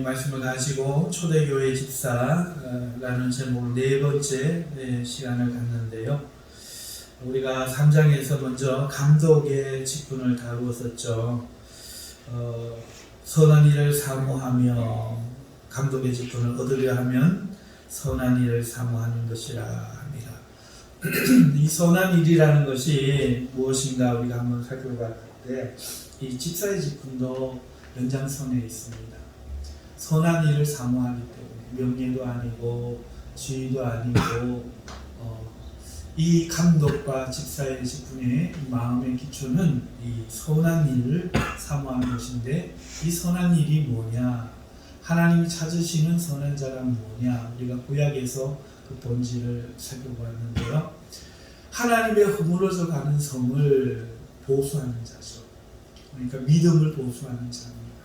말씀을 가지고 초대교회 집사라는 제목으로 네 번째 시간을 갖는데요. 우리가 3장에서 먼저 감독의 직분을 다루었었죠. 선한 일을 사모하며 감독의 직분을 얻으려 하면 선한 일을 사모하는 것이라 합니다. 이 선한 일이라는 것이 무엇인가 우리가 한번 살펴봤는데, 이 집사의 직분도 연장선에 있습니다. 선한 일을 사모하기 때문에 명예도 아니고 지위도 아니고 이 감독과 집사의 직분의 마음의 기초는 이 선한 일을 사모하는 것인데, 이 선한 일이 뭐냐, 하나님이 찾으시는 선한 자가 뭐냐, 우리가 구약에서 그 본질을 살펴보았는데요. 하나님의 허물어져 가는 성을 보수하는 자죠. 그러니까 믿음을 보수하는 자입니다.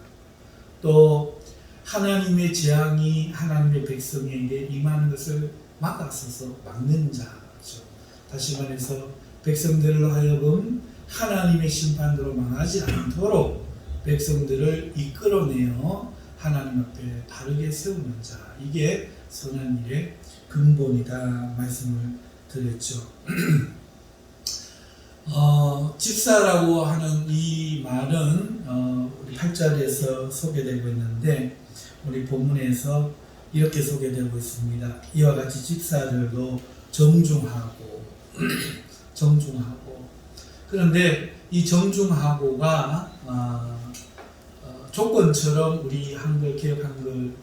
또 하나님의 재앙이 하나님의 백성에게 임하는 것을 막아서서 막는 자죠. 다시 말해서 백성들로 하여금 하나님의 심판으로 망하지 않도록 백성들을 이끌어내어 하나님 앞에 바르게 세우는 자, 이게 선한 일의 근본이다 말씀을 드렸죠. 집사라고 하는 이 말은 우리 8절에서 소개되고 있는데, 우리 본문에서 이렇게 소개되고 있습니다. 이와 같이 집사들도 정중하고 정중하고. 그런데 이 정중하고가 조건처럼 우리 한글 개혁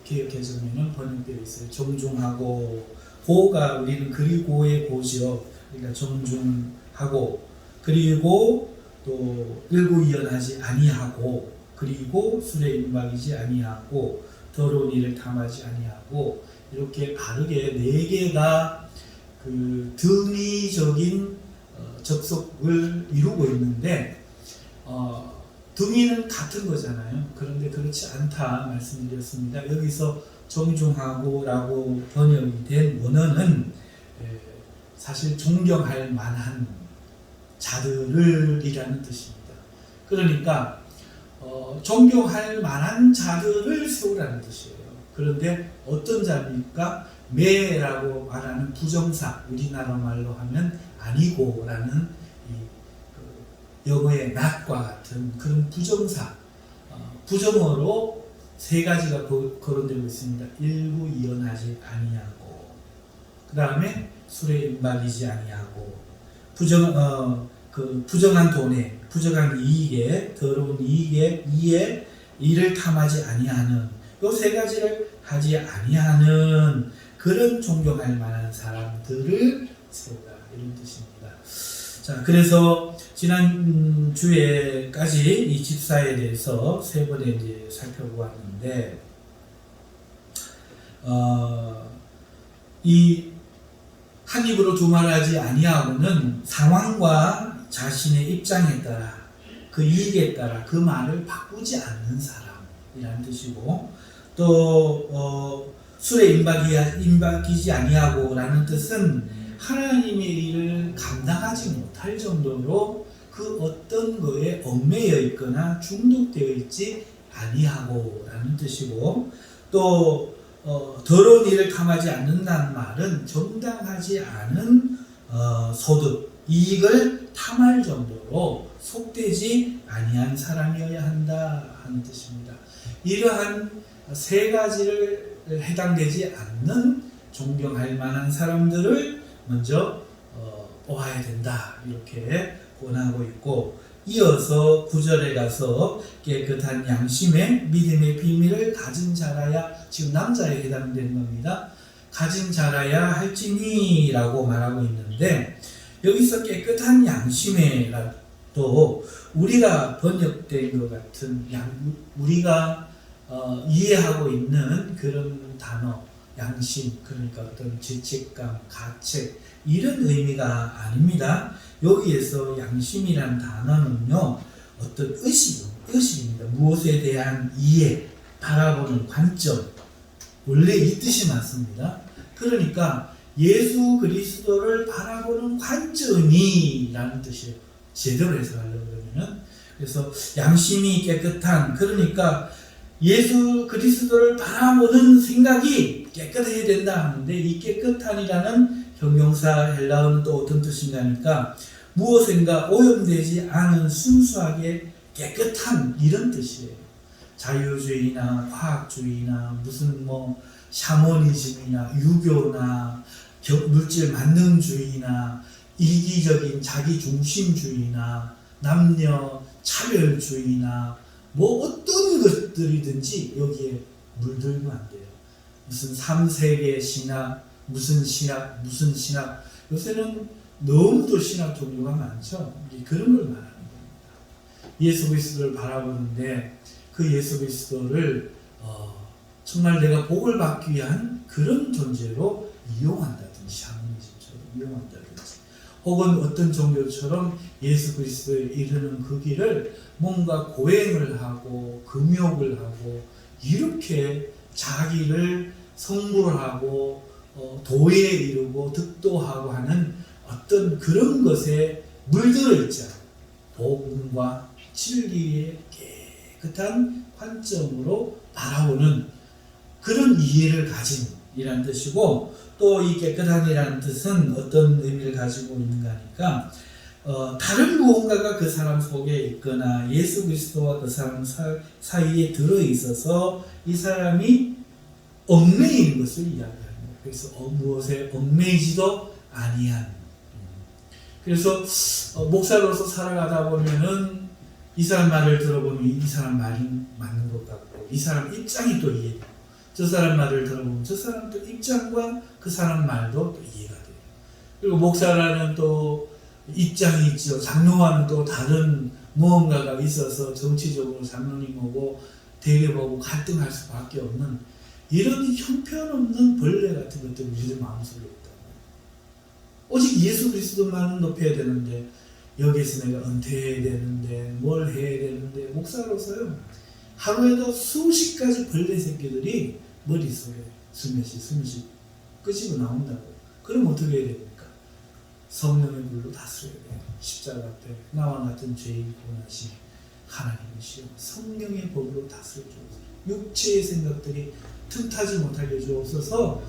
개정에는 번역되어 있어요. 정중하고, 고가 우리는 그리고의 고죠. 그러니까 정중하고, 그리고 또 일구이연하지 아니하고, 그리고 술에 임박이지 아니하고, 더러운 일을 탐하지 아니하고, 이렇게 바르게 네 개가 그 등위적인 접속을 이루고 있는데, 등위는 같은 거잖아요. 그런데 그렇지 않다 말씀드렸습니다. 여기서 정중하고 라고 번역이 된 원어는 사실 존경할 만한 자들이라는 뜻입니다. 그러니까 존경할 만한 자들을 세우라는 뜻이에요. 그런데 어떤 자입니까? 매라고 말하는 부정사, 우리나라 말로 하면 아니고라는 영어의 not과 같은 그런 부정사, 부정어로 세 가지가 거론되고 있습니다. 일구이연하지 아니하고, 그 다음에 술에 임박이지 아니하고, 부정한 돈에, 부정한 이익에, 더러운 이익에, 이에 일을 탐하지 아니하는, 요 세 가지를 하지 아니하는 그런 존경할 만한 사람들을 세우라, 이런 뜻입니다. 자, 그래서 지난 주에까지 이 집사에 대해서 세 번에 이제 살펴보았는데, 이 한 입으로 두말하지 아니하고는 상황과 자신의 입장에 따라, 그 이익에 따라 그 말을 바꾸지 않는 사람이라는 뜻이고, 또 술에 임박이지 아니하고라는 뜻은 하나님의 일을 감당하지 못할 정도로 그 어떤 거에 얽매여 있거나 중독되어 있지 아니하고라는 뜻이고, 또 더러운 일을 탐하지 않는다는 말은 정당하지 않은 소득, 이익을 탐할 정도로 속되지 아니한 사람이어야 한다 하는 뜻입니다. 이러한 세 가지를 해당되지 않는 존경할 만한 사람들을 먼저 뽑아야 된다, 이렇게 권하고 있고, 이어서 9절에 가서 깨끗한 양심에 믿음의 비밀을 가진 자라야, 지금 남자에 해당되는 겁니다. 가진 자라야 할지니 라고 말하고 있는데, 여기서 깨끗한 양심에 또 우리가 번역된 것 같은 우리가 이해하고 있는 그런 단어, 양심, 그러니까 어떤 죄책감, 가책, 이런 의미가 아닙니다. 여기에서 양심이라는 단어는요, 어떤 의식입니다. 무엇에 대한 이해, 바라보는 관점, 원래 이 뜻이 맞습니다. 그러니까 예수 그리스도를 바라보는 관점이라는 뜻이에요. 제대로 해석하려고 그러면. 그래서 양심이 깨끗한, 그러니까 예수 그리스도를 바라보는 생각이 깨끗해야 된다 하는데, 이 깨끗한이라는 형용사 헬라어는 또 어떤 뜻인가 하니까 무엇인가 오염되지 않은 순수하게 깨끗한 이런 뜻이에요. 자유주의나 과학주의나 무슨 샤머니즘이나 유교나 물질 만능주의나 이기적인 자기중심주의나 남녀 차별주의나 어떤 것들이든지 여기에 물들면 안 돼요. 무슨 3세계 신학, 무슨 신학. 요새는 너무도 신학 종류가 많죠. 그런 걸 말하는 겁니다. 예수 그리스도를 바라보는데 그 예수 그리스도를 정말 내가 복을 받기 위한 그런 존재로 이용한다든지, 샤머니즘처럼 이용한다든지, 혹은 어떤 종교처럼 예수 그리스도에 이르는 그 길을 뭔가 고행을 하고 금욕을 하고 이렇게 자기를 성불하고 도에 이르고 득도하고 하는 어떤 그런 것에 물들어 있지 않아요. 복음과 진리의 깨끗한 관점으로 바라보는 그런 이해를 가진 이라는 뜻이고, 또 이 깨끗한이라는 뜻은 어떤 의미를 가지고 있는가 하니까 다른 무언가가 그 사람 속에 있거나 예수 그리스도와 그 사람 사이에 들어있어서 이 사람이 얽매이는 것을 이야기합니다. 그래서 무엇에 얽매이지도 아니한. 그래서 목사로서 살아가다 보면은 이 사람 말을 들어보면 이 사람 말이 맞는 것 같고, 이 사람 입장이 또 이해되고, 저 사람 말을 들어보면 저 사람 또 입장과 그 사람 말도 또 이해가 돼요. 그리고 목사라는 또 입장이 있죠. 장로와는 또 다른 무언가가 있어서 정치적으로 장로님하고 대립하고 갈등할 수밖에 없는 이런 형편없는 벌레 같은 것들이 우리들 마음속에 있다고. 오직 예수 그리스도만은 높여야 되는데, 여기에서 내가 은퇴해야 되는데 뭘 해야 되는데, 목사로서요 하루에도 수십 가지 벌레 새끼들이 머릿속에 스며시 끄집어 나온다고. 그럼 어떻게 해야 됩니까? 성령의 불로 다스려야 돼요. 십자가 앞에 나와 같은 죄인 구원하신 하나님이시여, 성령의 법으로 다스려 주옵소서. 육체의 생각들이 틈타지 못하게 주옵소서.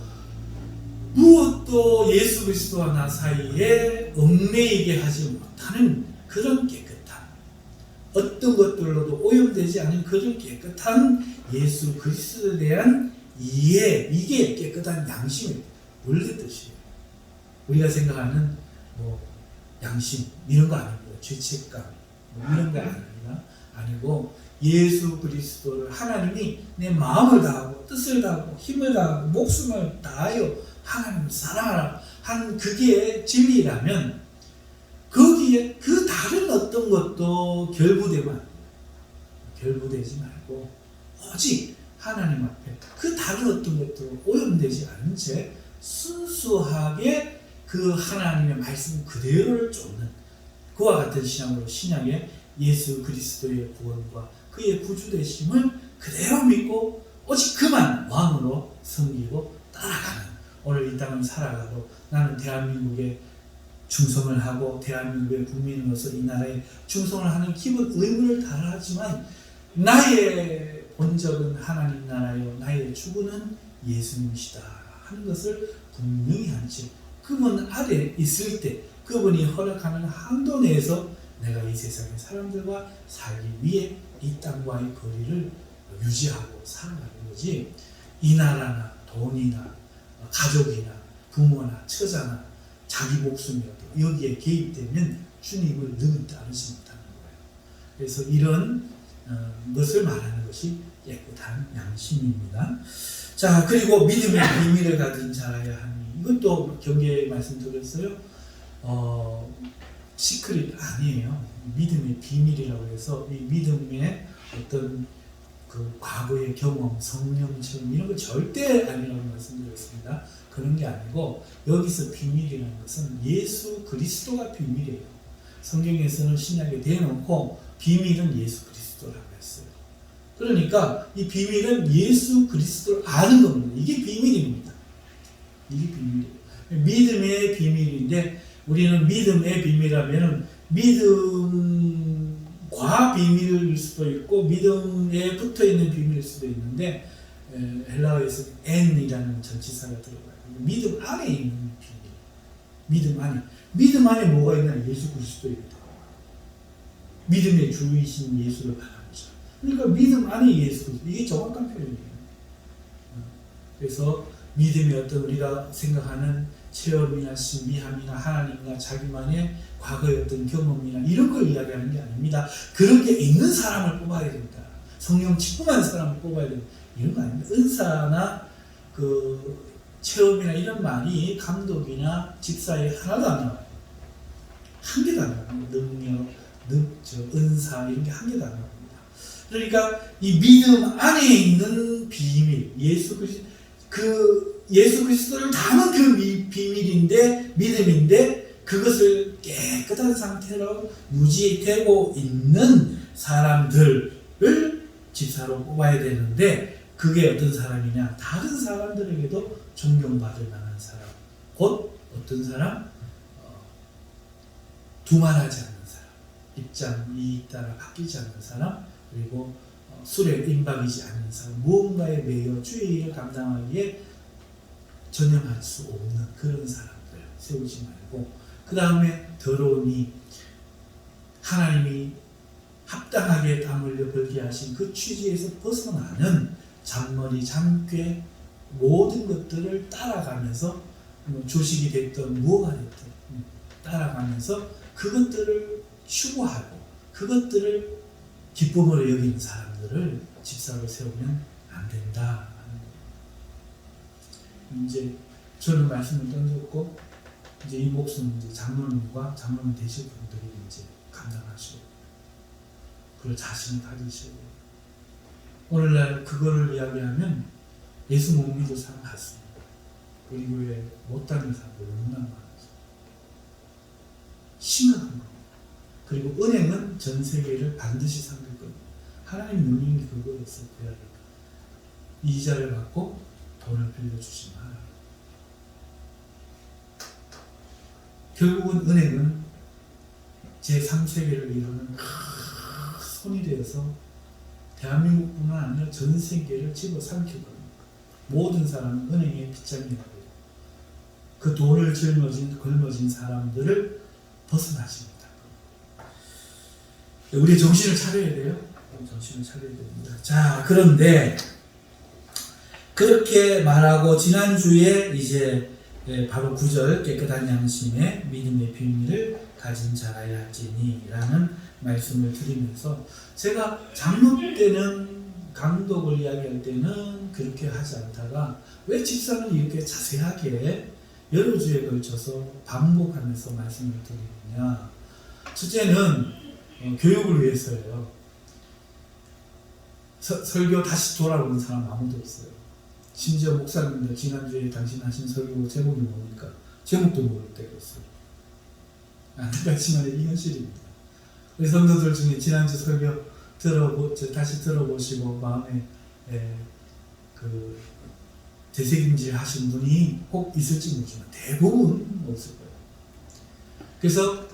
무엇도 예수 그리스도와 나 사이에 얽매이게 하지 못하는 그런 깨끗함, 어떤 것들로도 오염되지 않은 그런 깨끗한 예수 그리스도에 대한 이해, 이게 깨끗한 양심의 원래 뜻이에요. 우리가 생각하는 양심 이런 거 아닙니다. 죄책감 이런 거 아니고, 예수 그리스도를 하나님이 내 마음을 다하고 뜻을 다하고 힘을 다하고 목숨을 다하여 하나님을 사랑하라 한 그게 진리라면, 거기에 그 다른 어떤 것도 결부되지 말고 오직 하나님 앞에 그 다른 어떤 것도 오염되지 않은 채 순수하게 그 하나님의 말씀 그대로를 쫓는 그와 같은 신앙으로 신약의 예수 그리스도의 구원과 그의 구주되심을 그대로 믿고 오직 그만 왕으로 섬기고 따라가는, 오늘 이 땅을 살아가도 나는 대한민국에 충성을 하고 대한민국의 국민으로서 이 나라에 충성을 하는 기본 의무를 다하지만 나의 본적은 하나님 나라요 나의 주군은 예수님이시다 하는 것을 분명히 한 채 그분 아래 있을 때 그분이 허락하는 한도 내에서 내가 이 세상의 사람들과 살기 위해 이 땅과의 거리를 유지하고 살아가는 거지, 이 나라나 돈이나 가족이나 부모나 처자나 자기 목숨이라도 여기에 개입되면 주님을 능히 따르지 못하는 거예요. 그래서 이런 것을 말하는 것이 깨끗한 양심입니다. 자, 그리고 믿음의 비밀을 가진 자라야 하니, 이것도 경계에 말씀드렸어요. 시크릿 아니에요. 믿음의 비밀이라고 해서 이 믿음의 어떤 그 과거의 경험, 성령처럼 이런 거 절대 아니라고 말씀드렸습니다. 그런 게 아니고, 여기서 비밀이라는 것은 예수 그리스도가 비밀이에요. 성경에서는 신약에 대놓고 비밀은 예수 그리스도라고 했어요. 그러니까 이 비밀은 예수 그리스도를 아는 겁니다. 이게 비밀입니다. 이게 비밀이에요. 믿음의 비밀인데, 우리는 믿음의 비밀하면은 믿음과 과비밀일 수도 있고 믿음에 붙어있는 비밀일 수도 있는데 헬라어에서 N이라는 전치사가 들어가요. 믿음 안에 있는 비밀. 믿음 안에 뭐가 있나? 예수 그리스도입니다. 믿음의 주이신 예수를 바라는 자. 그러니까 믿음 안에 예수 그리스도. 이게 정확한 표현이에요. 그래서 믿음이 어떤 우리가 생각하는 체험이나 신비함이나 하나님과 자기만의 과거의 어떤 경험이나 이런 걸 이야기하는 게 아닙니다. 그런 게 있는 사람을 뽑아야 된다. 성령 직분한 사람을 뽑아야 된다. 이런 거 아닙니다. 은사나 그 체험이나 이런 말이 감독이나 집사에 하나도 안 나와요. 한 개도 안 나와요. 능력, 은사 이런 게 한 개도 안 나옵니다. 그러니까 이 믿음 안에 있는 비밀, 예수 그리스도를 담은 그 비밀인데 믿음인데 그것을 깨끗한 상태로 유지되고 있는 사람들을 집사로 뽑아야 되는데 그게 어떤 사람이냐? 다른 사람들에게도 존경받을 만한 사람. 곧 어떤 사람? 두말하지 않는 사람. 입장, 이익 따라 바뀌지 않는 사람. 그리고 술에 임박이지 않는 사람. 무언가에 매여 주의 일을 감당하기에 전념할 수 없는 그런 사람들 세우지 말고 그 다음에 더러우니 하나님이 합당하게 땀 흘려 벌게 하신 그 취지에서 벗어나는 잔머리, 잔꾀 모든 것들을 따라가면서 조식이 됐든 무엇가 됐든 따라가면서 그것들을 추구하고 그것들을 기쁨으로 여기는 사람들을 집사로 세우면 안 된다. 이제 저는 말씀을 던졌고 이제 이 몫은 이제 장로님과 장로님 되실 분들이 이제 감당하시고 그걸 자신을 가지시고 오늘날 그거를 이야기하면 예수 못 믿을 사람 같습니다. 우리 교회 못 다니는 사람들 너무나 많아서 심각한 겁니다. 그리고 은행은 전 세계를 반드시 삼킬 겁니다. 하나님 명령이 그거였어요. 이자를 받고 돈을 빌려주지 마라. 결국은 은행은 제3세계를 이루는 손이 되어서 대한민국뿐만 아니라 전 세계를 집어삼킬 겁니다. 모든 사람은 은행의 빗장이라고 해요. 그 돈을 걸머진 사람들을 벗어나십니다. 우리 정신을 차려야 돼요. 정신을 차려야 됩니다. 자, 그런데 그렇게 말하고 지난주에 이제 바로 9절 깨끗한 양심에 믿음의 비밀을 가진 자라야 할지니 라는 말씀을 드리면서 제가 장로 때는 감독을 이야기할 때는 그렇게 하지 않다가 왜 집사는 이렇게 자세하게 여러 주에 걸쳐서 반복하면서 말씀을 드리느냐. 첫째는 교육을 위해서예요. 설교 다시 돌아오는 사람 아무도 없어요. 심지어 목사님들 지난주에 당신 하신 설교 제목이 뭡니까? 제목도 모를 때가 있어요. 안타깝지만 이 현실입니다. 우리 성도들 중에 지난주 설교 다시 들어보시고 마음에 그 되새김질 하신 분이 꼭 있을지 모르지만 대부분 없을 거예요. 그래서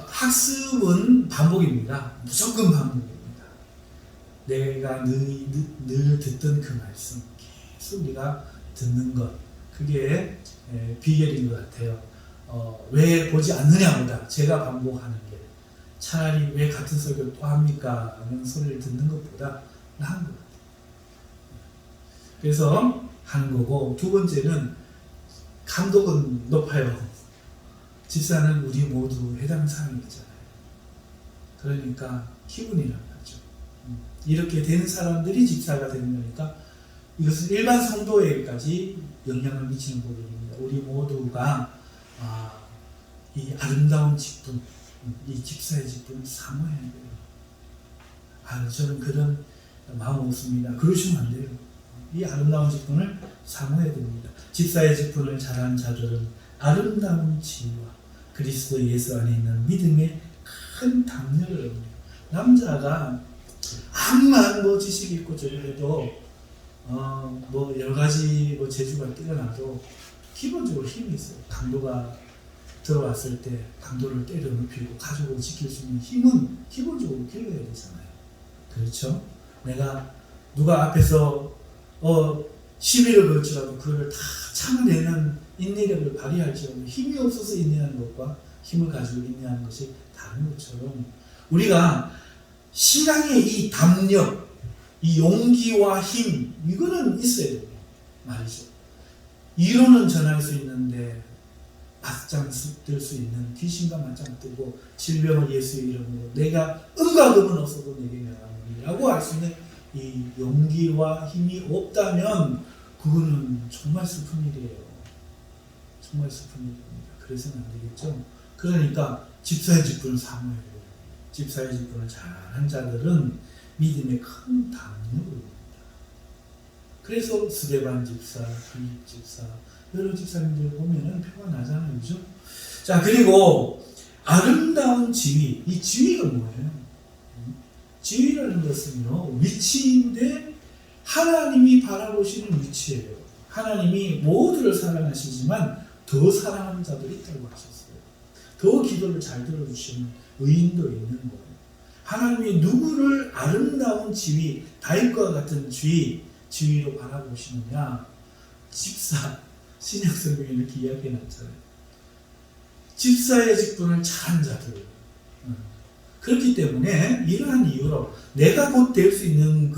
학습은 반복입니다. 무조건 반복입니다. 내가 늘 듣던 그 말씀 계속 우리가 듣는 것 그게 비결인 것 같아요. 왜 보지 않느냐보다 제가 반복하는 게 차라리 왜 같은 설교 또 합니까? 하는 소리를 듣는 것보다 나은 것 같아요. 그래서 하는 거고 두 번째는 감독은 높아요. 집사는 우리 모두 해당 사항이잖아요. 그러니까 기분이란 말이죠. 이렇게 되는 사람들이 집사가 되는 거니까 이것은 일반 성도에게까지 영향을 미치는 부분입니다. 우리 모두가 이 아름다운 직분, 이 집사의 직분을 사모해야 돼요. 저는 그런 마음 없습니다. 그러시면 안 돼요. 이 아름다운 직분을 사모해야 됩니다. 집사의 직분을 잘한 자들은 아름다운 지혜와 그리스도 예수 안에 있는 믿음의 큰 담력을 얻는 남자가 암만 지식이 있고 저래도 여러 가지 재주가 뛰어나도 기본적으로 힘이 있어요. 강도가 들어왔을 때 강도를 때려 눕히고 가족을 지킬 수 있는 힘은 기본적으로 길러야 되잖아요. 그렇죠? 내가 누가 앞에서 시비를 걸지라도 그걸 다 참아내는 인내력을 발휘할지라도 힘이 없어서 인내하는 것과 힘을 가지고 인내하는 것이 다른 것처럼 우리가 신앙의 이 담력, 이 용기와 힘, 이거는 있어야 돼요. 말이죠. 이론은 전할 수 있는데 맞짱 뜰 수 있는, 귀신과 맞짱 뜨고 질병을 예수의 이름으로 내가 음과 금은 없어도 내게 명하노니라고 할 수 있는 이 용기와 힘이 없다면 그거는 정말 슬픈 일이에요. 정말 슬픈 일입니다. 그래서는 안 되겠죠. 그러니까 집사의 직분을 사모해야 돼요. 집사의 직분을 잘한 자들은 믿음의 큰 담력을 입니다. 그래서 스데반 집사, 빌립 집사, 여러 집사님들 보면은 표가 나잖아요. 그죠? 자, 그리고 아름다운 지위. 이 지위가 뭐예요? 지위라는 것은요, 위치인데 하나님이 바라보시는 위치예요. 하나님이 모두를 사랑하시지만 더 사랑하는 자들이 있다고 하셨어요. 더 기도를 잘 들어주시는 의인도 있는 거예요. 하나님이 누구를 아름다운 지위, 다윗과 같은 지위로 바라보시느냐? 집사, 신약성경에 이렇게 이야기해놨잖아요. 집사의 직분을 잘한 자들. 그렇기 때문에 이러한 이유로 내가 곧 될 수 있는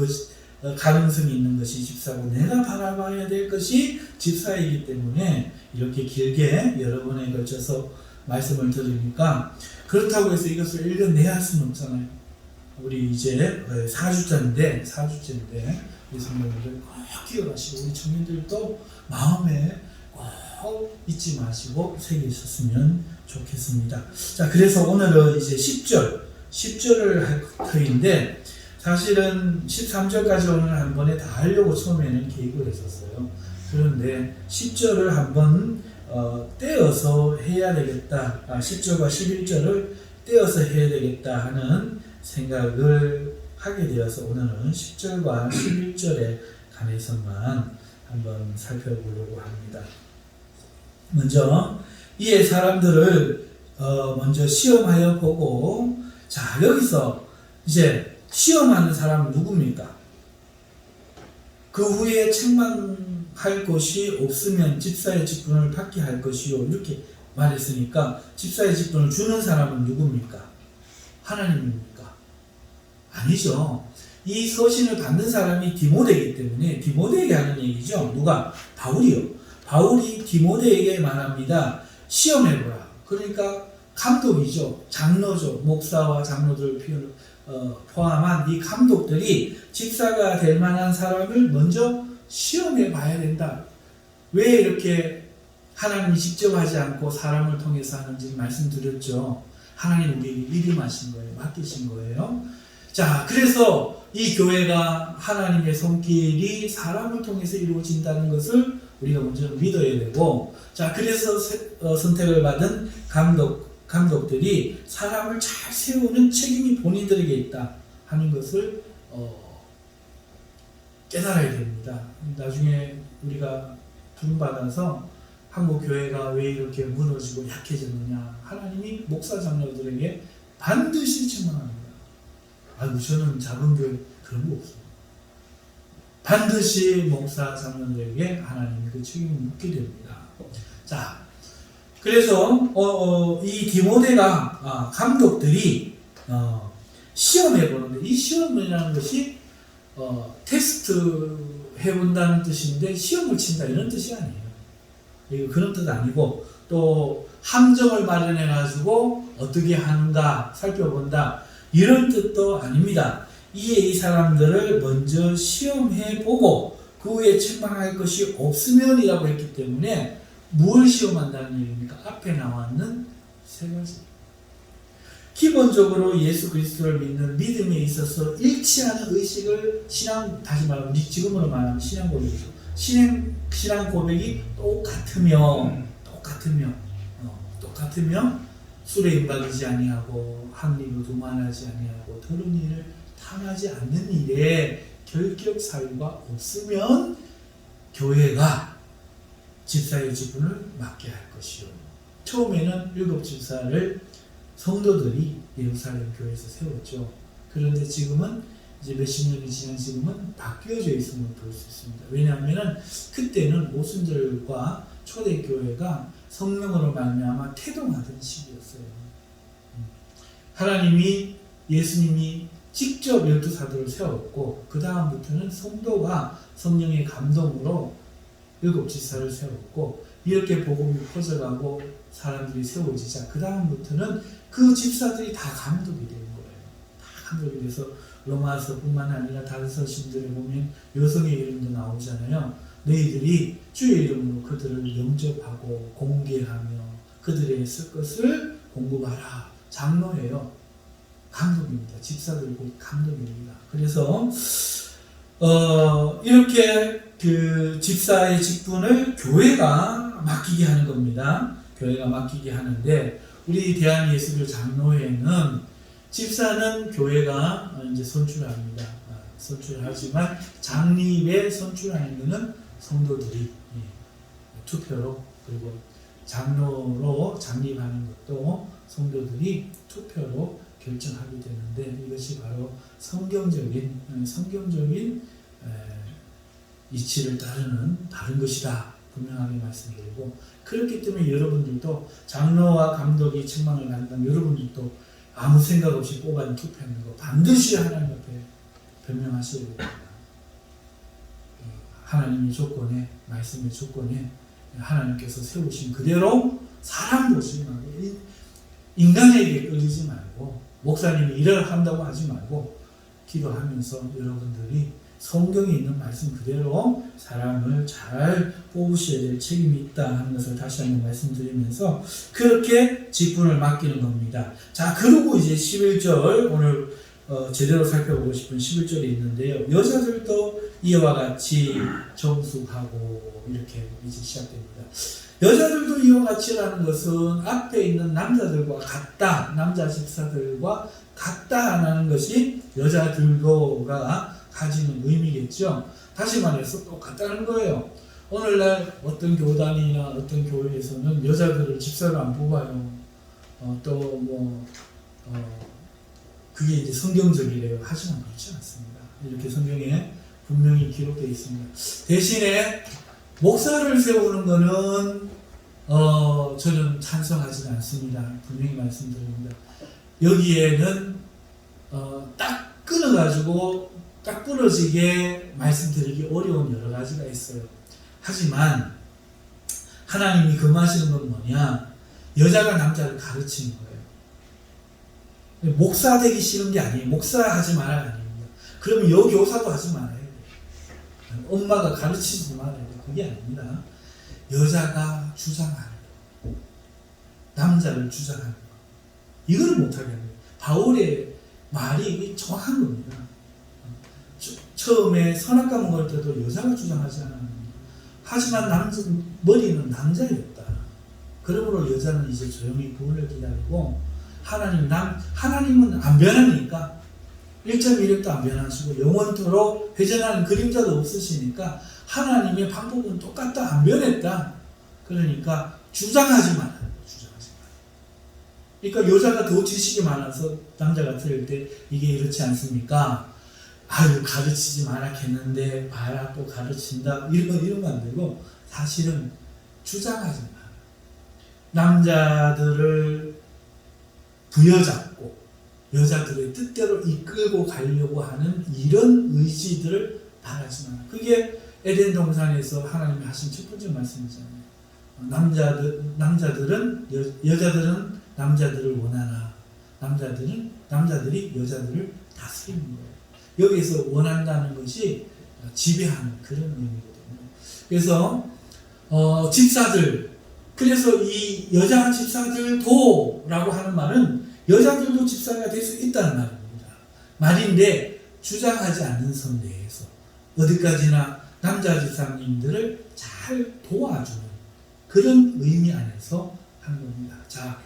가능성이 있는 것이 집사고 내가 바라봐야 될 것이 집사이기 때문에 이렇게 길게 여러 번에 걸쳐서 말씀을 들으니까 그렇다고 해서 이것을 읽어내야 할 수는 없잖아요. 우리 이제 4주째인데 우리 성도님들 꼭 기억하시고 우리 청년들도 마음에 꼭 잊지 마시고 새기셨으면 좋겠습니다. 자, 그래서 오늘은 이제 10절을 할 터인데 사실은 13절까지 오늘 한 번에 다 하려고 처음에는 계획을 했었어요. 그런데 10절을 한번 떼어서 해야 되겠다. 10절과 11절을 떼어서 해야 되겠다 하는 생각을 하게 되어서 오늘은 10절과 11절에 관해서만 한번 살펴보려고 합니다. 먼저 이에 사람들을 먼저 시험하여 보고, 자, 여기서 이제 시험하는 사람은 누굽니까? 그 후에 책망할 것이 없으면 집사의 직분을 받게 할 것이요, 이렇게 말했으니까 집사의 직분을 주는 사람은 누굽니까? 하나님입니까? 아니죠. 이 서신을 받는 사람이 디모데이기 때문에 디모데에게 하는 얘기죠. 누가? 바울이요. 바울이 디모데에게 말합니다. 시험해보라. 그러니까 감독이죠. 장로죠. 목사와 장로들을 포함한 이 감독들이 집사가 될 만한 사람을 먼저 시험해 봐야 된다. 왜 이렇게 하나님이 직접 하지 않고 사람을 통해서 하는지 말씀드렸죠. 하나님 우리에게 일임하신 거예요. 맡기신 거예요. 자, 그래서 이 교회가 하나님의 손길이 사람을 통해서 이루어진다는 것을 우리가 먼저 믿어야 되고, 자, 그래서 선택을 받은 감독들이 사람을 잘 세우는 책임이 본인들에게 있다 하는 것을 깨달아야 됩니다. 나중에 우리가 부름받아서 한국 교회가 왜 이렇게 무너지고 약해졌느냐, 하나님이 목사 장로들에게 반드시 책망합니다. 아이고, 저는 작은 교회 그런 거 없어요. 반드시 목사 장로들에게 하나님이 그 책임을 묻게 됩니다. 자, 그래서 이 디모데가 감독들이 시험해 보는데, 이 시험이라는 것이 테스트 해본다는 뜻인데 시험을 친다 이런 뜻이 아니에요. 이거 그런 뜻 아니고, 또 함정을 마련해 가지고 어떻게 하는가 살펴본다 이런 뜻도 아닙니다. 이에 이 사람들을 먼저 시험해 보고 그 후에 책망할 것이 없으면이라고 했기 때문에 뭘 시험한다는 얘기입니까? 앞에 나왔는 세 가지. 기본적으로 예수 그리스도를 믿는 믿음에 있어서 일치하는 의식을 다시 말하면 지금으로 말하면 신앙 고백이죠. 신앙 고백이 똑같으면 술에 임박이지 아니하고 합리로 도만하지 아니하고 더러운 일을 탐하지 않는 일에 결격 사유가 없으면 교회가 집사의 직분을 맡게 할 것이요. 처음에는 7 집사를 성도들이 예루살렘 교회에서 세웠죠. 그런데 지금은 이제 몇십 년이 지난 지금은 바뀌어져 있음을 볼 수 있습니다. 왜냐하면 그때는 오순절과 초대교회가 성령으로 말미암아 태동하던 시기였어요. 하나님이 예수님이 직접 12사도를 세웠고 그 다음부터는 성도가 성령의 감동으로 7 집사를 세웠고 이렇게 복음이 퍼져가고 사람들이 세워지자 그 다음부터는 그 집사들이 다 감독이 되는 거예요. 다 감독이 돼서 로마서뿐만 아니라 다른 서신들에 보면 여성의 이름도 나오잖아요. 너희들이 주의 이름으로 그들을 영접하고 공개하며 그들의 쓸 것을 공급하라. 장로예요. 감독입니다. 집사들 곧 감독입니다. 그래서 이렇게 그 집사의 직분을 교회가 맡기게 하는 겁니다. 교회가 맡기게 하는데 우리 대한예수교 장로회는 집사는 교회가 이제 선출합니다. 선출하지만 장립에 선출하는 것은 성도들이 투표로 그리고 장로로 장립하는 것도 성도들이 투표로 결정하게 되는데 이것이 바로 성경적인 이치를 따르는 다른 것이다 분명하게 말씀드리고 그렇기 때문에 여러분들도 장로와 감독이 책망을 받는다면 여러분들도 아무 생각 없이 뽑아낸 투표하는 거 반드시 하나님 앞에 변명하셔야 됩니다. 하나님의 조건에 말씀의 조건에 하나님께서 세우신 그대로 사람 보지 말고 인간에게 끌리지 말고 목사님이 일을 한다고 하지 말고 기도하면서 여러분들이 성경에 있는 말씀 그대로 사람을 잘 뽑으셔야 될 책임이 있다 하는 것을 다시 한번 말씀드리면서 그렇게 직분을 맡기는 겁니다. 자, 그리고 이제 11절 오늘 제대로 살펴보고 싶은 11절이 있는데요. 여자들도 이와 같이 정숙하고 이렇게 이제 시작됩니다. 여자들도 이와 같이라는 것은 앞에 있는 남자들과 같다, 남자 집사들과 같다라는 것이 여자들도가 가지는 의미겠죠. 다시 말해서 똑같다는 거예요. 오늘날 어떤 교단이나 어떤 교회에서는 여자들을 집사로 안 뽑아요. 그게 이제 성경적이래요. 하지만 그렇지 않습니다. 이렇게 성경에 분명히 기록되어 있습니다. 대신에 목사를 세우는 것은 저는 찬성하지 않습니다. 분명히 말씀드립니다. 여기에는 딱 끊어가지고 딱 부러지게 말씀드리기 어려운 여러 가지가 있어요. 하지만 하나님이 금하시는 건 뭐냐? 여자가 남자를 가르치는 거예요. 목사 되기 싫은 게 아니에요. 목사 하지 말아야 아닙니다. 그러면 여교사도 하지 말아야 돼요. 엄마가 가르치지 말아야 돼요. 그게 아닙니다. 여자가 주장하는 거, 남자를 주장하는 거, 이걸 못하게 합니다. 바울의 말이 정확한 겁니다. 처음에 선악과 먹을 때도 여자가 주장하지 않았습니다. 하지만 머리는 남자였다. 그러므로 여자는 이제 조용히 구원을 기다리고 하나님은 안 변하니까 1.1획도 안 변하시고 영원토록 회전하는 그림자도 없으시니까 하나님의 방법은 똑같다. 안 변했다. 그러니까 주장하지 마라. 그러니까 여자가 더 지식이 많아서 남자가 들을 때 이게 그렇지 않습니까? 아유 가르치지 말았겠는데 봐라 또 가르친다 이런 거 안 되고 사실은 주장하지 마라. 남자들을 부여잡고 여자들의 뜻대로 이끌고 가려고 하는 이런 의지들을 바라지 마라. 그게 에덴 동산에서 하나님이 하신 첫 번째 말씀이잖아요. 여자들은 남자들을 원하나 남자들이 여자들을 다스리는 거예요. 여기서 원한다는 것이 지배하는 그런 의미거든요. 그래서 집사들, 그래서 이 여자 집사들도라고 하는 말은 여자들도 집사가 될 수 있다는 말입니다. 말인데 주장하지 않는 선 내에서 어디까지나 남자 집사님들을 잘 도와주는 그런 의미 안에서 한 겁니다. 자,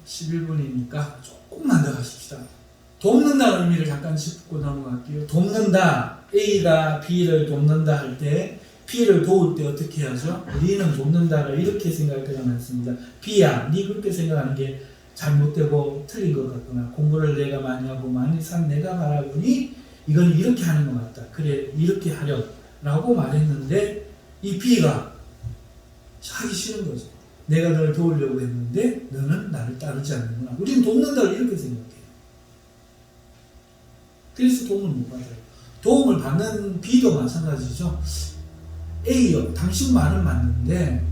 11분이니까 조금만 더 하십시다. 돕는다는 의미를 잠깐 짚고 넘어갈게요. 돕는다, A가 B를 돕는다 할 때 P를 도울 때 어떻게 하죠? 우리는 돕는다가 이렇게 생각할 때가 많습니다. B야, 네 그렇게 생각하는 게 잘못되고 틀린 것 같구나. 공부를 내가 많이 하고 많이 산 내가 바라보니 이건 이렇게 하는 것 같다. 그래, 이렇게 하려라고 말했는데 이 B가 하기 싫은 거죠. 내가 널 도우려고 했는데 너는 나를 따르지 않는구나. 우리는 돕는다고 이렇게 생각해요. 그래서 도움을 못 받아요. 도움을 받는 B도 마찬가지죠. A요, 당신 말은 맞는데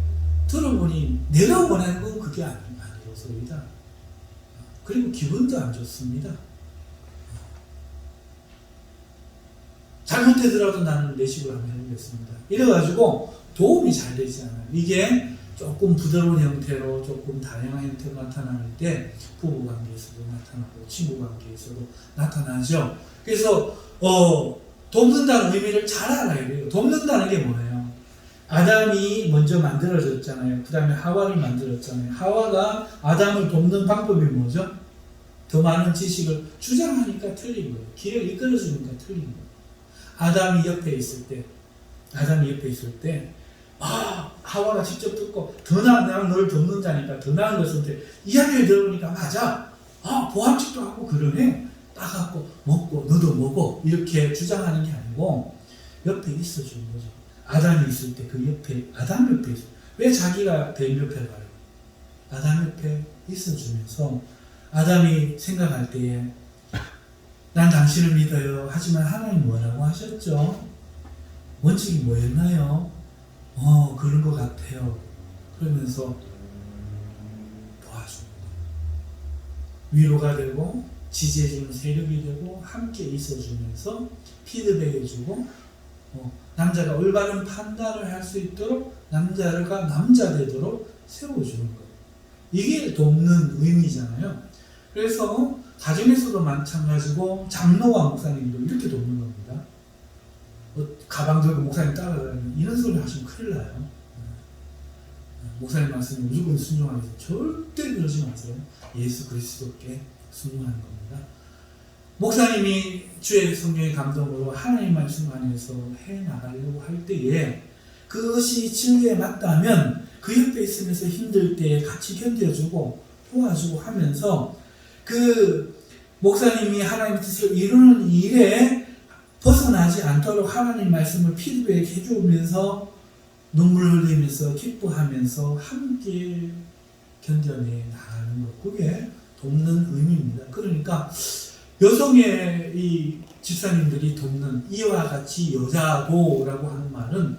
들어보니 내가 원하는 건 그게 아니어서이다. 그리고 기분도 안 좋습니다. 잘못되더라도 나는 내 식으로 한번 해보겠습니다. 이래가지고 도움이 잘 되지 않아요. 이게 조금 부드러운 형태로 조금 다양한 형태로 나타날 때 부부관계에서도 나타나고 친구관계에서도 나타나죠. 그래서 돕는다는 의미를 잘 알아야 돼요. 돕는다는 게 뭐예요? 아담이 먼저 만들어졌잖아요. 그 다음에 하와를 만들었잖아요. 하와가 아담을 돕는 방법이 뭐죠? 더 많은 지식을 주장하니까 틀린 거예요. 길을 이끌어주니까 틀린 거예요. 아담이 옆에 있을 때 하와가 직접 듣고 더 나은 나는 널 돕는 자니까 더 나은 것을 이야기를 들으니까 맞아. 보암직도 하고 그러네. 따갖고 먹고 너도 먹어. 이렇게 주장하는 게 아니고 옆에 있어주는 거죠. 아담이 있을 때 그 옆에 아담 옆에 있어. 왜 자기가 뱀 옆에 가요? 아담 옆에 있어주면서 아담이 생각할 때에 난 당신을 믿어요. 하지만 하나님 뭐라고 하셨죠? 원칙이 뭐였나요? 그런 것 같아요. 그러면서 도와줍니다. 위로가 되고 지지해주는 세력이 되고 함께 있어주면서 피드백해주고 남자가 올바른 판단을 할 수 있도록 남자가 남자 되도록 세워주는 거예요. 이게 돕는 의미잖아요. 그래서 가정에서도 마찬가지고 장로와 목사님도 이렇게 돕는 겁니다. 가방 들고 목사님 따라다니면 이런 소리 하시면 큰일 나요. 목사님 말씀에 무조건 순종하기 위해서 절대 그러지 마세요. 예수 그리스도께 순종하는 겁니다. 목사님이 주의 성령의 감동으로 하나님 말씀 안에서 해나가려고 할 때에 그것이 진리에 맞다면 그 옆에 있으면서 힘들 때 같이 견뎌주고 도와주고 하면서 그 목사님이 하나님의 뜻을 이루는 일에 벗어나지 않도록 하나님 말씀을 피드백 해주면서 눈물 흘리면서 기뻐하면서 함께 견뎌내 나가는 것, 그게 돕는 의미입니다. 그러니까 여성의 이 집사님들이 돕는 이와 같이 여자도라고 하는 말은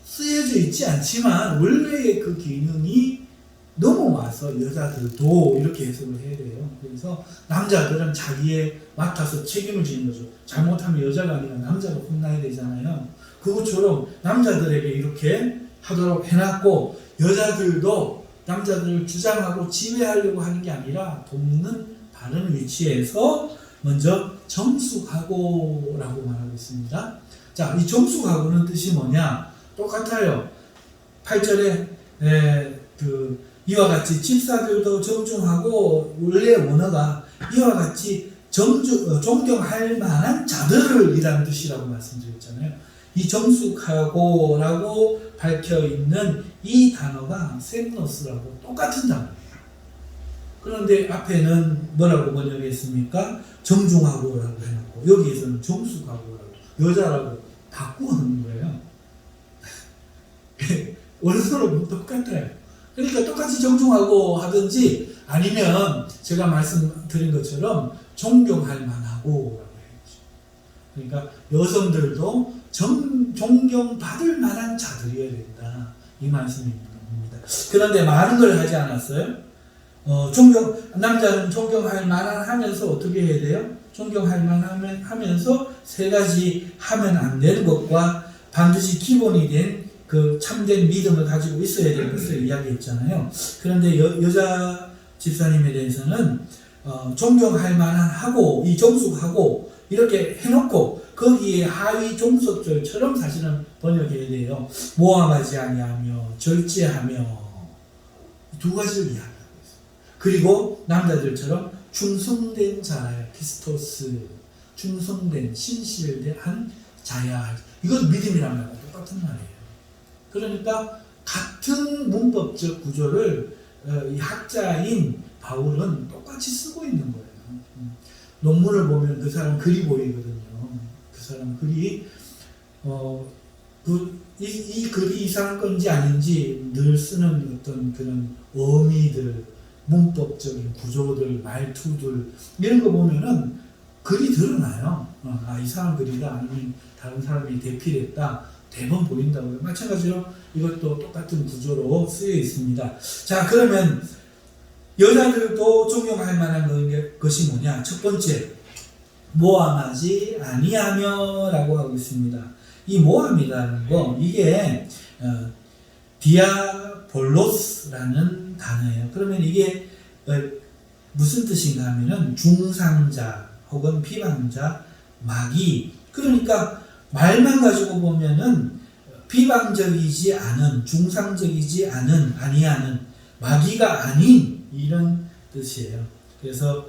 쓰여져 있지 않지만 원래의 그 기능이 넘어와서 여자들도 이렇게 해석을 해야 돼요. 그래서 남자들은 자기에 맡아서 책임을 지는 거죠. 잘못하면 여자가 아니라 남자가 혼나야 되잖아요. 그것처럼 남자들에게 이렇게 하도록 해놨고 여자들도 남자들을 주장하고 지배하려고 하는 게 아니라 돕는 바른 위치에서 먼저 정숙하고라고 말하고 있습니다. 자, 이 정숙하고는 뜻이 뭐냐? 똑같아요. 8절에 이와 같이 집사들도 정중하고 원래 원어가 이와 같이 존경할 만한 자들을 이라는 뜻이라고 말씀드렸잖아요. 이 정숙하고라고 밝혀있는 이 단어가 셈노스라고 똑같은 단어예요. 그런데 앞에는 뭐라고 번역했습니까? 정중하고라고 해놓고 여기에서는 정숙하고라고 여자라고 바꾸는 거예요. 원어로 똑같아요. 그러니까 똑같이 정중하고 하든지 아니면 제가 말씀드린 것처럼 존경할 만하고 라고 해야죠. 그러니까 여성들도 존경받을 만한 자들이어야 된다. 이 말씀입니다. 그런데 많은 걸 하지 않았어요? 남자는 존경할 만한 하면서 어떻게 해야 돼요? 존경할 만한 하면서 세 가지 하면 안 되는 것과 반드시 기본이 된 그 참된 믿음을 가지고 있어야 되는 것을 이야기했잖아요. 그런데 여자 집사님에 대해서는 존경할 만한 하고 이 정숙하고 이렇게 해놓고 거기에 하위 종속절처럼 사실은 번역해야 돼요. 모함하지 아니하며 절제하며 두 가지를 이야기하고 있어요. 그리고 남자들처럼 충성된 자야, 피스토스, 충성된 신실한 자야. 이건 믿음이란 말과 똑같은 말이에요. 그러니까 같은 문법적 구조를 이 학자인 바울은 똑같이 쓰고 있는 거예요. 논문을 보면 그 사람 글이 보이거든요. 그 사람 글이 이 글이 이상한 건지 아닌지 늘 쓰는 어떤 그런 어미들, 문법적인 구조들, 말투들 이런 거 보면은 글이 드러나요. 이 사람 글이다 아니면 다른 사람이 대필했다 대번 보인다고요. 마찬가지로 이것도 똑같은 구조로 쓰여 있습니다. 자, 그러면 여자들도 적용할 만한 것이 뭐냐? 첫 번째, 모함하지 아니하며 라고 하고 있습니다. 이 모함이라는 거, 이게 디아볼로스라는 단어예요. 그러면 이게 무슨 뜻인가 하면은 중상자 혹은 비방자, 마귀. 그러니까 말만 가지고 보면은 비방적이지 않은, 중상적이지 않은, 아니하는, 마귀가 아닌 이런 뜻이에요. 그래서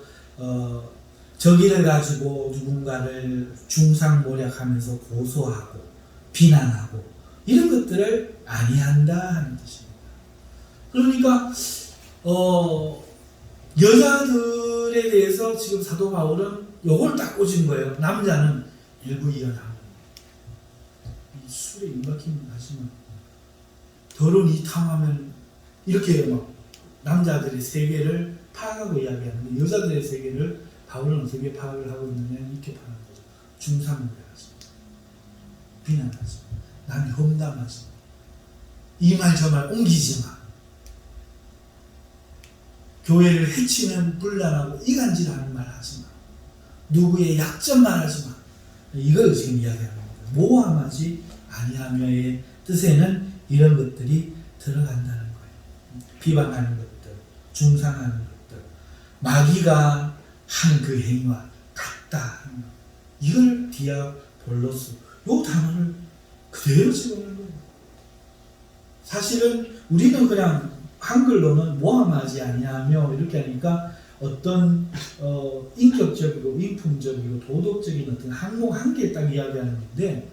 저기를 가지고 누군가를 중상모략하면서 고소하고 비난하고 이런 것들을 아니한다 하는 뜻입니다. 그러니까 여자들에 대해서 지금 사도 바울은 요걸 딱 꽂은 거예요. 남자는 일구이연하고 술에 임박히면 하지만 더러운 이 탐하면 이렇게 막 남자들의 세계를 파악하고 이야기하는데 여자들의 세계를 바울은 어떻게 파악을 하고 있느냐 이렇게 파악하는 거죠. 중상모략하지, 비난하지, 남이 험담하지, 이 말 저 말 옮기지 마, 교회를 해치는 분란하고 이간질하는 말 하지 마, 누구의 약점 말하지 마. 이걸 지금 이야기하는 겁니다. 모함하지 아니하며의 뜻에는 이런 것들이 들어간다는 거예요. 비방하는 것들, 중상하는 것들, 마귀가 한 그 행위와 같다. 이걸 디아볼로스, 요 단어를 그대로 집어넣는 거예요. 사실은 우리는 그냥 한글로는 모함하지 아니하며 이렇게 하니까 어떤 인격적이고 인품적이고 도덕적인 어떤 항목 한 개 딱 이야기하는 건데,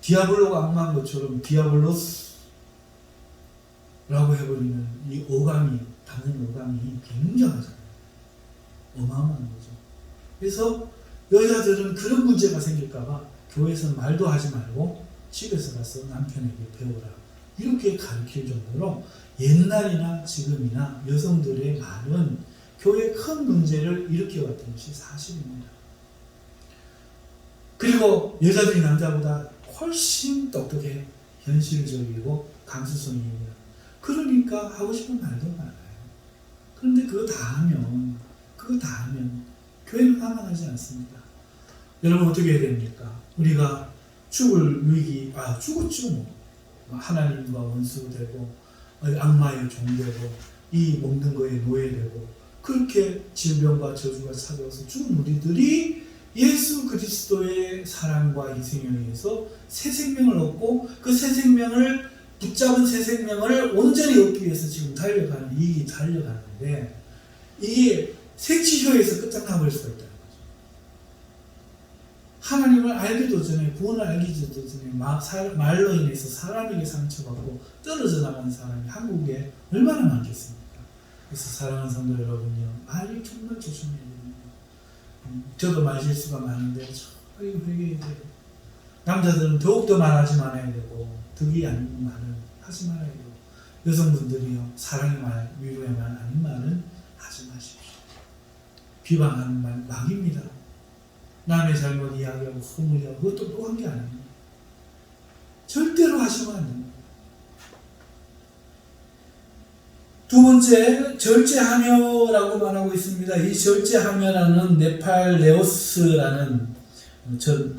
디아블로가 악마한 것처럼 디아블로스라고 해버리면 이 어감이, 받는 어감이 굉장하잖아요. 어마어마한 거죠. 그래서 여자들은 그런 문제가 생길까봐 교회에서는 말도 하지 말고 집에서 가서 남편에게 배우라 이렇게 가르칠 정도로 옛날이나 지금이나 여성들의 말은 교회에 큰 문제를 일으켜왔던 것이 사실입니다. 그리고 여자들이 남자보다 훨씬 똑똑해, 현실적이고 감수성이 있는, 그러니까 하고 싶은 말도 많아요. 그런데 그거 다 하면 교회는 가만하지 않습니다. 여러분 어떻게 해야 됩니까? 우리가 죽을 위기, 죽었죠 뭐. 하나님과 원수 되고 악마의 종 되고 이 먹는 거에 노예되고 그렇게 질병과 저주가 찾아와서 죽은 우리들이 예수 그리스도의 사랑과 희생에 의해서 새 생명을 얻고 그 새 생명을 붙잡은 새 생명을 온전히 얻기 위해서 지금 달려가는, 이 달려가는데 이게 색지효에서 끝장나버릴 수가 있다는 거죠. 하나님을 알기도 전에, 구원을 알기도 전에 말로 인해서 사람에게 상처받고 떨어져 나가는 사람이 한국에 얼마나 많겠습니까? 그래서 사랑하는 성도 여러분요, 말을 정말 조심해야 됩니다. 저도 말 실수가 많은데 저 이거 회개해야 돼요. 남자들은 더욱더 말하지 말아야 되고 득이 아닌 말은 하지 말아야 되고, 여성분들이요, 사랑의 말, 위로의 말 아닌 말은 하지 마십시오. 비방하는 말 마귀입니다. 남의 잘못 이야기하고 허물이하고 그것도 또 한 게 아닙니다. 절대로 하시면 안 됩니다. 두 번째, 절제하며라고 말하고 있습니다. 이 절제하며라는 네팔레오스라는,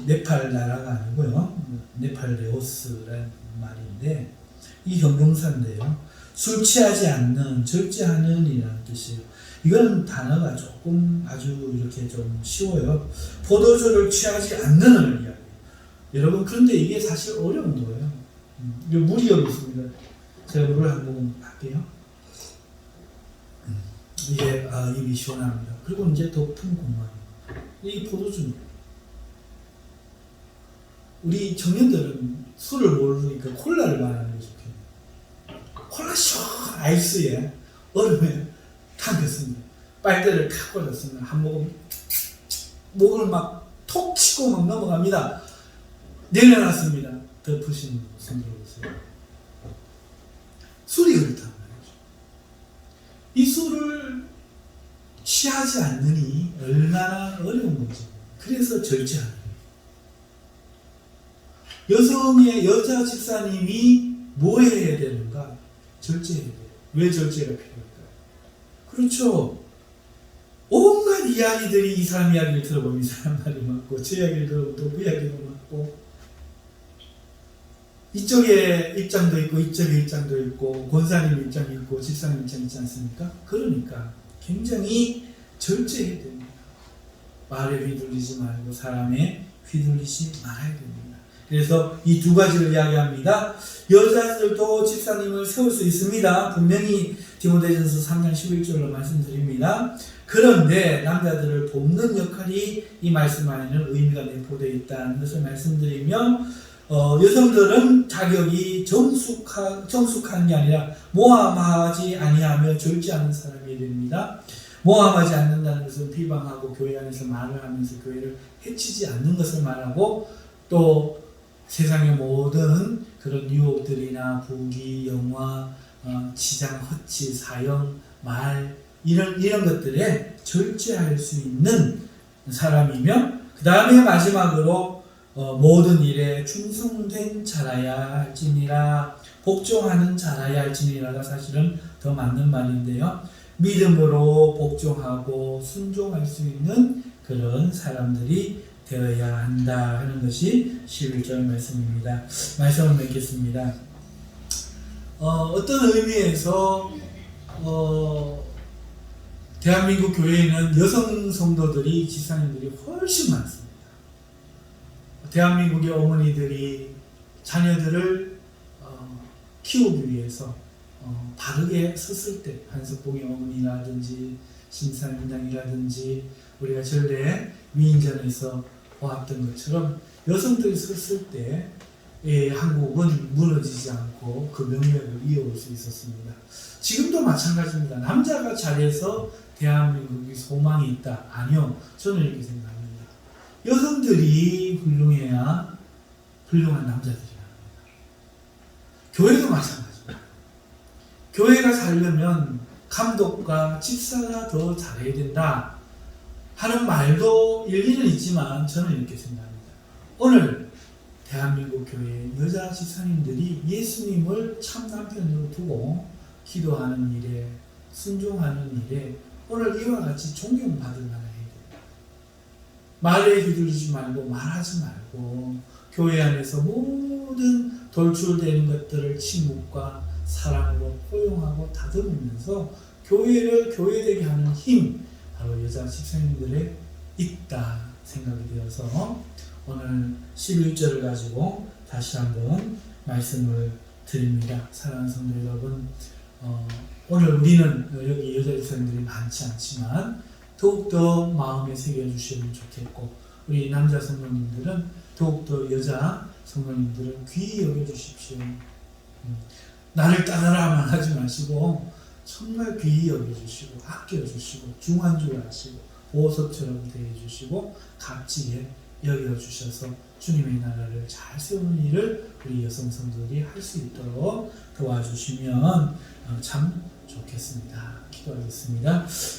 네팔 나라가 아니고요, 네팔레오스라는 말인데 이 형용사인데요, 술 취하지 않는, 절제하는 이라는 뜻이에요. 이건 단어가 조금 아주 이렇게 좀 쉬워요. 포도주를 취하지 않는을 이야기해요. 여러분, 그런데 이게 사실 어려운 거예요. 물이 여기 있습니다. 제가 물을 한 모금 할게요. 이게 입이 시원합니다. 그리고 이제 더 푼 공간입니다. 이 포도주입니다. 우리 청년들은 술을 모르니까 콜라를 말하는 게 좋겠네요. 콜라 시원 아이스에 얼음에 담겼습니다. 빨대를 탁 꽂았습니다. 한 모금 목을 막 톡 치고 막 넘어갑니다. 내려놨습니다. 덮으신 손 들어보세요. 술이 그렇단 말이죠. 이 술을 취하지 않느니 얼마나 어려운 건지. 그래서 절제하는 거예요. 여자 집사님이 뭐 해야 되는가? 절제해야 돼요. 왜 절제가 필요할까요? 그렇죠. 온갖 이야기들이 이 사람 이야기를 들어보면 이 사람 말이 맞고, 제 이야기를 들어보면 또 그 이야기도 맞고, 이쪽에 입장도 있고 이쪽에 입장도 있고, 권사님 입장이 있고 집사님 입장이 있지 않습니까? 그러니까 굉장히 절제해야 됩니다. 말에 휘둘리지 말고 사람에 휘둘리지 말아야 됩니다. 그래서 이 두 가지를 이야기합니다. 여자들도 집사님을 세울 수 있습니다. 분명히 디모데전서 3장 11절로 말씀드립니다. 그런데 남자들을 돕는 역할이 이 말씀 안에는 의미가 내포되어 있다는 것을 말씀드리며, 여성들은 자격이 정숙한 게 아니라 모함하지 아니하며 절제하는 사람이 됩니다. 모함하지 않는다는 것은 비방하고 교회 안에서 말을 하면서 교회를 해치지 않는 것을 말하고, 또 세상의 모든 그런 유혹들이나 부귀, 영화, 지장, 허치, 사형, 말 이런 것들에 절제할 수 있는 사람이며, 그 다음에 마지막으로 모든 일에 충성된 자라야 할지니라, 복종하는 자라야 할지니라가 사실은 더 맞는 말인데요. 믿음으로 복종하고 순종할 수 있는 그런 사람들이 되어야 한다 하는 것이 11절 말씀입니다. 말씀을 맺겠습니다. 어떤 의미에서 대한민국 교회에는 여성 성도들이, 집사님들이 훨씬 많습니다. 대한민국의 어머니들이 자녀들을 키우기 위해서 바르게 섰을 때, 한석봉의 어머니라든지 심사임당이라든지 우리가 전례 위인전에서 보았던 것처럼 여성들이 섰을 때 한국은 무너지지 않고 그 명맥을 이어올 수 있었습니다. 지금도 마찬가지입니다. 남자가 잘해서 대한민국이 소망이 있다? 아니요. 저는 이렇게 생각합니다. 여성들이 훌륭해야 훌륭한 남자들이랍니다. 교회도 마찬가지입니다. 교회가 살려면 감독과 집사가 더 잘해야 된다 하는 말도 일리는 있지만, 저는 이렇게 생각합니다. 오늘 대한민국 교회의 여자 집사님들이 예수님을 참 남편으로 두고 기도하는 일에, 순종하는 일에 오늘 이와 같이 존경받을 만해야 됩니다. 말에 휘둘리지 말고, 말하지 말고, 교회 안에서 모든 돌출되는 것들을 침묵과 사랑으로 포용하고 다듬으면서 교회를 교회되게 하는 힘, 바로 여자 집사님들에 있다 생각이 되어서 오늘 11절을 가지고 다시 한번 말씀을 드립니다. 사랑하는 성도 여러분, 오늘 우리는 여기 여자 집사님들이 많지 않지만 더욱더 마음에 새겨주시면 좋겠고, 우리 남자 성도님들은 더욱더 여자 성도님들은 귀히 여겨주십시오. 나를 따라라만 하지 마시고 정말 귀히 여겨주시고 아껴주시고 중한 줄 아시고 보석처럼 대해주시고 값지게 여겨주셔서 주님의 나라를 잘 세우는 일을 우리 여성 성도들이 할 수 있도록 도와주시면 참 좋겠습니다. 기도하겠습니다.